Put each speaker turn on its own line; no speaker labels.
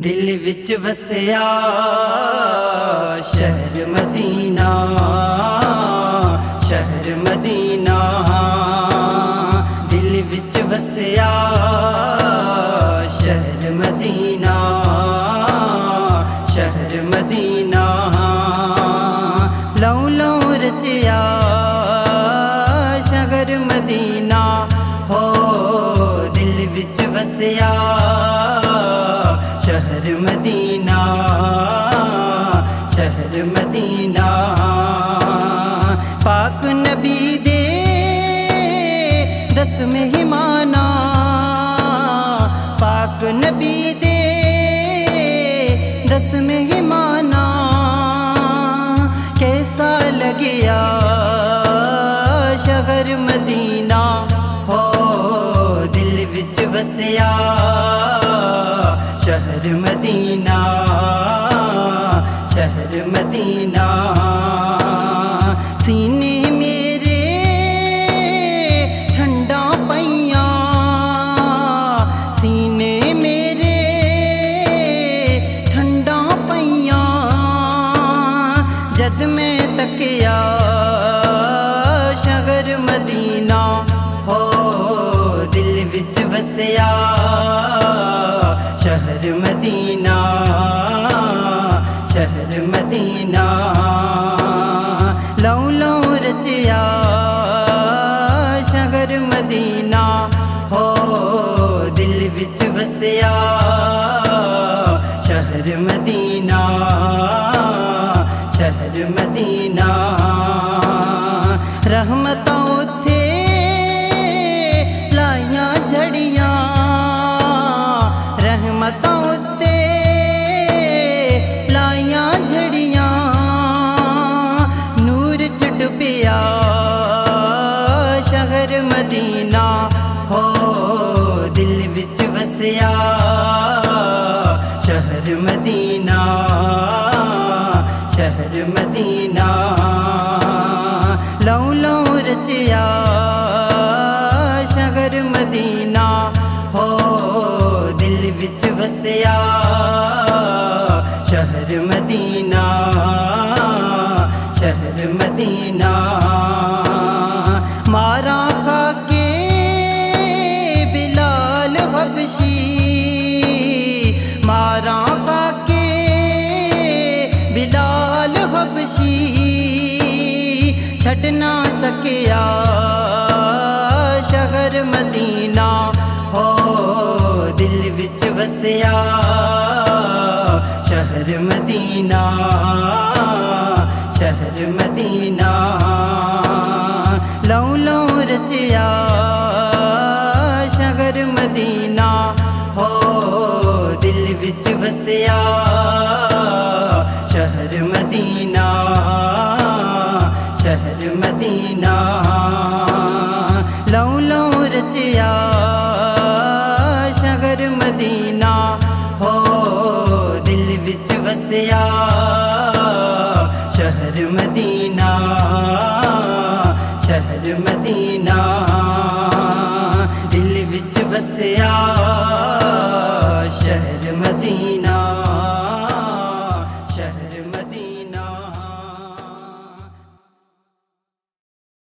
दिल विच वसिया शहर मदीना, शहर मदीना। दिल विच वसिया शहर मदीना, शहर मदीना। लौ लौ रचिया शहर मदीना हो, दिल विच वसिया शहर मदीना, शहर मदीना। पाक नबी दे 10 मेहमाना, पाक नबी दे 10 मेहमाना। कैसा लगिया शहर मदीना हो, दिल विच वसिया शहर मदीना, शहर मदीना। सीने मेरे ठंडा पईया, सीने मेरे ठंडा पईया। जद मैं तकिया शहर मदीना हो, दिल विच वसिया शहर मदीना, शहर मदीना। लौ लौ रचिया शहर मदीना हो, दिल विच वसिया शहर मदीना, शहर मदीना। रहमतां उत्थे लाइयां झड़ियां, रहमतां उत्ते लाइयां झड़ियां। नूर च डुबिया शहर मदीना हो, दिल विच वसिया शहर मदीना, शहर मदीना। लौ लौ रचिया शहर मदीना हो, दिल विच वसिया शहर मदीना, शहर मदीना। मारा खाके बिलाल हबशी, मारा खाके बिलाल हबशी। छड़ ना सकिया शहर मदीना हो, दिल विच वसिया शहर मदीना, शहर मदीना। लौ लौ रचिया शहर मदीना हो, दिल विच वसिया शहर मदीना, शहर मदीना। लौ लौ रचिया